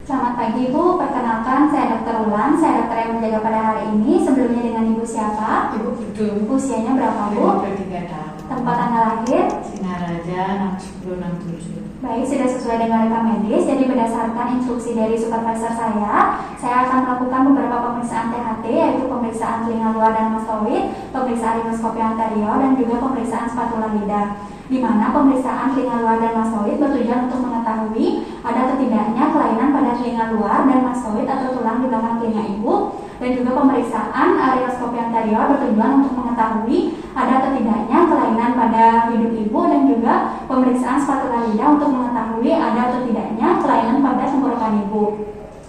Selamat pagi Ibu, perkenalkan saya Dr. Ulan, saya dokter yang menjaga pada hari ini. Sebelumnya dengan Ibu siapa? Ibu Gedung. Usianya berapa Bu? 23 tahun. Tempat tanggal lahir? Singaraja 1067. Baik, sudah sesuai dengan rekam medis. Jadi berdasarkan instruksi dari supervisor saya akan melakukan beberapa pemeriksaan THT, yaitu pemeriksaan telinga luar dan mastoid, pemeriksaan rhinoskopi anterior, dan juga pemeriksaan spatula lidah. Di mana pemeriksaan telinga luar dan mastoid bertujuan untuk mengetahui ada atau tidaknya kelainan pada telinga luar dan mastoid atau tulang di belakang telinga ibu, dan juga pemeriksaan rhinoskopi anterior bertujuan untuk mengetahui ada atau tidaknya kelainan pada hidung ibu, dan juga pemeriksaan spatula lidah untuk mengetahui ada atau tidaknya kelainan pada tenggorokan ibu.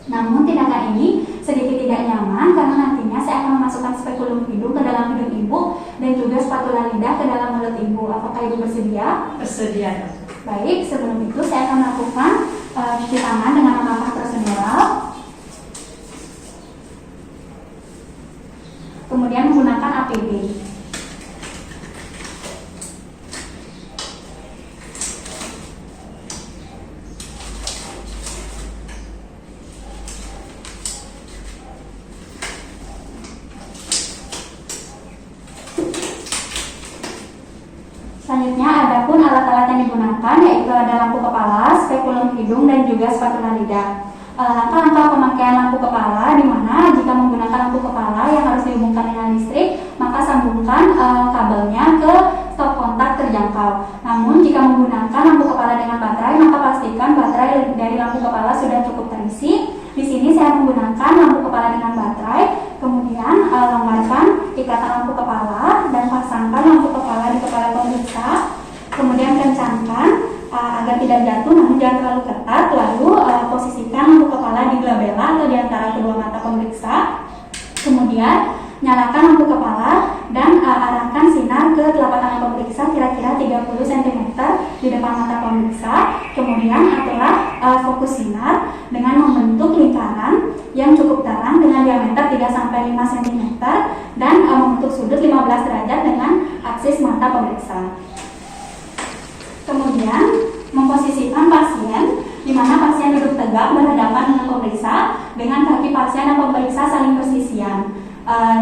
Namun tindakan ini sedikit tidak nyaman karena nantinya saya akan memasukkan spekulum hidung ke dalam hidung ibu dan juga spatula lidah ke dalam mulut ibu. Apakah ibu bersedia? Bersedia. Baik, sebelum itu saya akan melakukan cuci tangan dengan memakai prosedural. Kemudian menggunakan APD. Selanjutnya ada pun alat-alat yang digunakan, yaitu ada lampu kepala, spekulum hidung, dan juga spatula lidah. Langkah-langkah pemakaian lampu kepala, di mana jika menggunakan lampu kepala yang harus dihubungkan dengan listrik, maka sambungkan kabelnya ke stop kontak terjangkau. Namun jika menggunakan lampu kepala dengan baterai, maka pastikan baterai dari lampu kepala sudah cukup terisi. Di sini saya menggunakan lampu kepala dengan baterai, kemudian longgarkan ikatan lampu kepala dan pasangkan lampu kepala di kepala pemeriksa, kemudian kencangkan agar tidak jatuh, namun jangan terlalu ketat. Lalu posisikan lampu kepala di glabella atau di antara kedua mata pemeriksa, kemudian nyalakan lampu kepala dan arahkan sinar ke telapak tangan pemeriksa kira-kira 30 cm di depan mata pemeriksa. Kemudian aturlah fokus sinar dengan membentuk lingkaran yang cukup terang dengan diameter 3-5 cm dan membentuk sudut 15 derajat dengan aksis mata pemeriksa. Kemudian memposisikan pasien di mana pasien duduk tegak berhadapan dengan pemeriksa dengan kaki pasien dan pemeriksa saling bersisian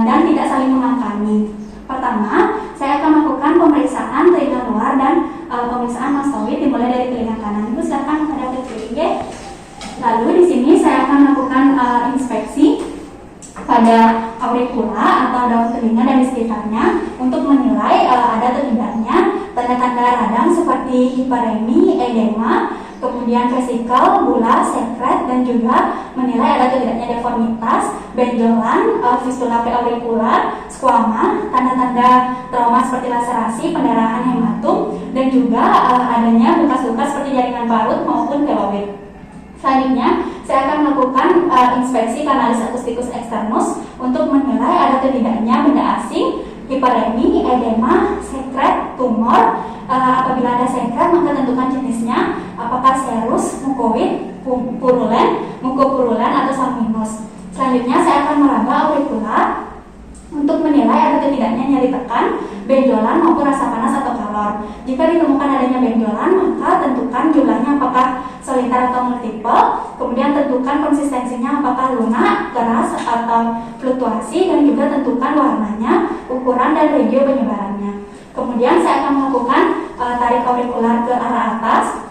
dan tidak saling mengangkangi. Pertama, saya akan melakukan pemeriksaan telinga luar dan pemeriksaan mastoid dimulai dari telinga kanan. Ibu silakan hadap ke kiri. Lalu di sini saya akan melakukan inspeksi pada auricula atau daun telinga dan di sekitarnya untuk menilai ada atau tidaknya tanda-tanda radang seperti hiperemi, edema, kemudian vesikel, bulat, sekret, dan juga menilai ada atau tidaknya deformitas, benjolan, fistula preaurikular, squama, tanda-tanda trauma seperti laserasi, pendarahan, hematum, dan juga adanya luka-luka seperti jaringan parut maupun keloid. Selanjutnya, saya akan melakukan inspeksi kanalis akustikus externus untuk menilai ada atau tidaknya benda asing, hiperemi, edema, sekret, tumor. Apabila ada sekret, maka tentukan jenisnya, apakah serus, mukoid, purulen, mukopurulen, atau salminus. Selanjutnya, saya akan meraba auricula untuk menilai ada atau tidaknya nyeri tekan, benjolan maupun rasa panas atau kalor. Jika ditemukan adanya benjolan, maka tentukan jumlahnya apakah solitar atau multiple. Kemudian tentukan konsistensinya apakah lunak, keras, atau fluktuasi, dan juga tentukan warnanya, ukuran, dan regio penyebarannya. Kemudian saya akan melakukan tarik aurikular ke arah atas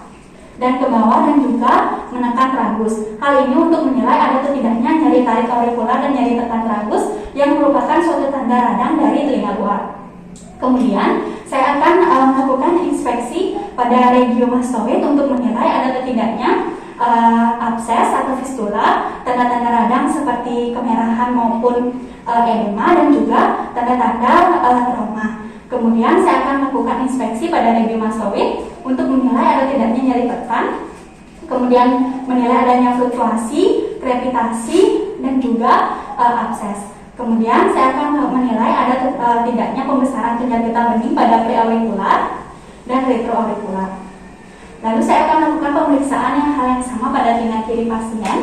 dan ke bawah dan juga menekan tragus. Hal ini untuk menilai ada atau tidaknya nyeri tarik aurikular dan nyeri tekan tragus yang merupakan suatu tanda radang dari telinga luar. Kemudian saya akan melakukan inspeksi pada regiomastoid untuk menilai ada atau tidaknya abses atau fistula, tanda-tanda radang seperti kemerahan maupun edema, dan juga tanda-tanda trauma. Kemudian saya akan melakukan inspeksi pada regiomastoid untuk menilai ada tidaknya nyeri tekan, kemudian menilai adanya fluktuasi, krepitasi, dan juga abses. Kemudian saya akan menilai ada tidaknya pembesaran kelenjar getah bening pada preaurikular dan retroaurikular. Lalu saya akan melakukan pemeriksaan yang hal yang sama pada telinga kiri pasien.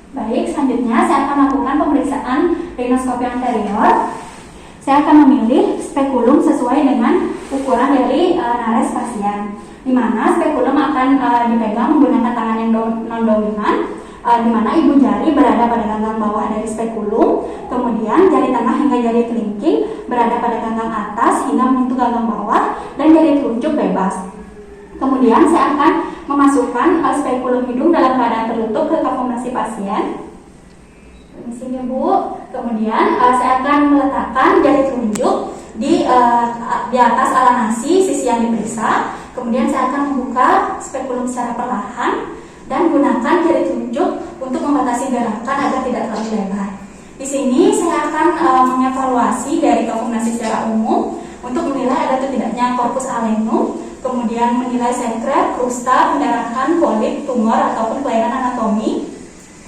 Baik, selanjutnya saya akan melakukan pemeriksaan rhinoskopi anterior Saya akan memilih spekulum sesuai dengan ukuran dari nares pasien, di mana spekulum akan dipegang menggunakan tangan yang non-dominan, di mana ibu jari berada pada ganggang bawah dari spekulum, kemudian jari tengah hingga jari kelingking berada pada ganggang atas hingga menyentuh ganggang bawah, dan jari telunjuk bebas. Kemudian saya akan memasukkan spekulum hidung dalam keadaan tertutup ke kafum nasi pasien. Permisi ya Bu. Kemudian saya akan meletakkan jari telunjuk di atas ala nasi sisi yang diperiksa. Kemudian saya akan membuka spekulum secara perlahan dan gunakan jari telunjuk untuk membatasi gerakan agar tidak terlalu lebar. Di sini saya akan mengevaluasi dari kafum nasi secara umum untuk menilai ada atau tidaknya korpus alenum, kemudian menilai sekret, krusta, pendarahan, polip, tumor ataupun kelainan anatomi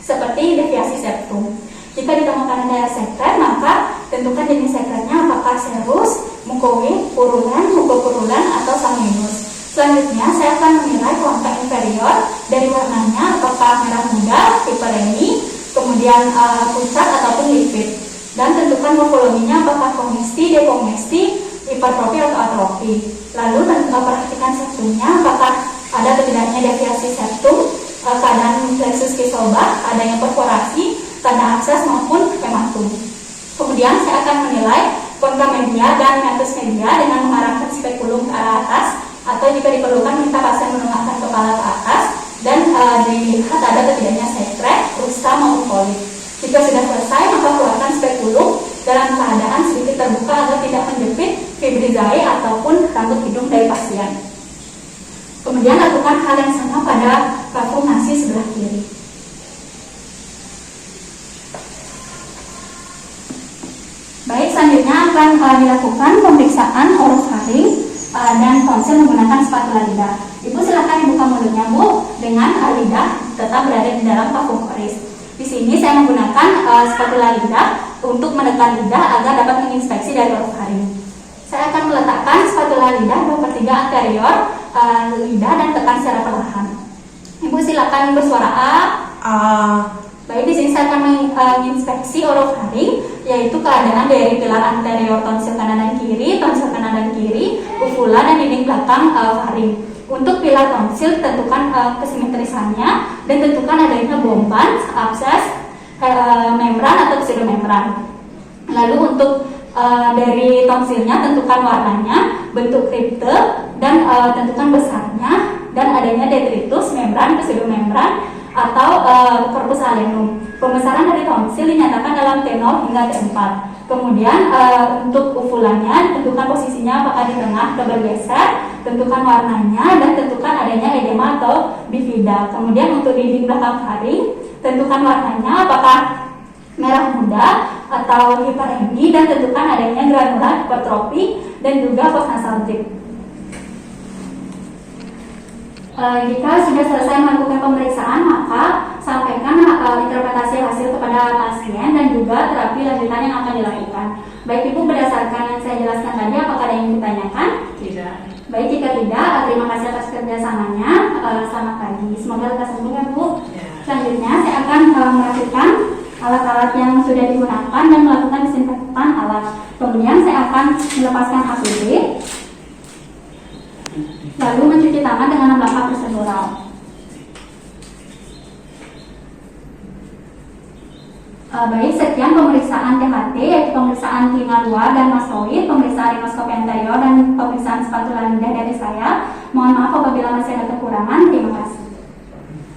seperti deviasi septum. Jika ditemukan ada sekret, maka tentukan jenis sekretnya apakah serus, mukoid, purulen, mukopurulen, atau sanguinus. Selanjutnya, saya akan menilai kelompok inferior dari warnanya apakah merah muda, hiperemi, kemudian pucat ataupun lipid. Dan tentukan morfologinya apakah komesti, dekomesti, hipertrofi atau atrofi. Lalu perhatikan septumnya apakah ada atau tidaknya deviasi septum, keadaan plexus kisobah, adanya perforasi, tanda abses maupun hematum. Kemudian saya akan menilai kontra media dan meatus media dengan mengarahkan spekulum ke arah atas, atau jika diperlukan minta pasien menengadkan kepala ke atas dan dilihat ada atau tidaknya sekret, krusta maupun polip. Jika sudah selesai, maka keluarkan spekulum dalam keadaan sedikit terbuka agar tidak menjepit fibrizae ataupun rambut hidung dari pasien. Kemudian lakukan hal yang sama pada kafum nasi sebelah kiri. Baik, selanjutnya akan dilakukan pemeriksaan orofaring dan tonsil menggunakan spatula lidah. Ibu silakan dibuka mulutnya Bu, dengan lidah tetap berada di dalam kafum koris. Di sini saya menggunakan spatula lidah untuk menekan lidah agar dapat menginspeksi dari orofaring. Saya akan meletakkan spatula lidah 2/3 anterior lidah dan tekan secara perlahan. Ibu silakan bersuara A. Baik, di sini saya akan menginspeksi orofaring, yaitu keadaan dari pilar anterior tonsil kanan dan kiri, tonsil kanan dan kiri, ufula dan dinding belakang faring. Untuk pilar tonsil tentukan kesimetrisannya dan tentukan adanya bomban, abses, membran atau pseudomembran. Lalu untuk dari tonsilnya tentukan warnanya, bentuk kripte, dan tentukan besarnya dan adanya detritus, membran, pseudomembran atau korpus alenum. Pembesaran dari tonsil dinyatakan dalam T0 hingga T4. Kemudian untuk ufulanya tentukan posisinya apakah di tengah atau bergeser, tentukan warnanya dan tentukan adanya edema atau bifida. Kemudian untuk dinding belakang faring tentukan warnanya apakah merah muda atau hiperemi dan tentukan adanya granular hipertrofi dan juga postnasal drip. Jika sudah selesai melakukan pemeriksaan, maka sampaikan interpretasi hasil kepada pasien dan juga terapi lanjutan yang akan dilakukan. Baik Ibu, berdasarkan yang saya jelaskan tadi, apakah ada yang ditanyakan? Tidak. Baik, jika tidak, terima kasih atas kerjasamanya. Selamat pagi, semoga lekas sembuh ya Bu. Ya. Selanjutnya saya akan merapikan alat-alat yang sudah digunakan dan melakukan disinfektan alat. Kemudian saya akan melepaskan APD, lalu mencuci tangan dengan langkah prosedural. Baik, sekian pemeriksaan THT, yaitu pemeriksaan telinga luar dan mastoid, pemeriksaan rinoskopi anterior, dan pemeriksaan spatula lidah dari saya. Mohon maaf apabila masih ada kekurangan. Terima kasih.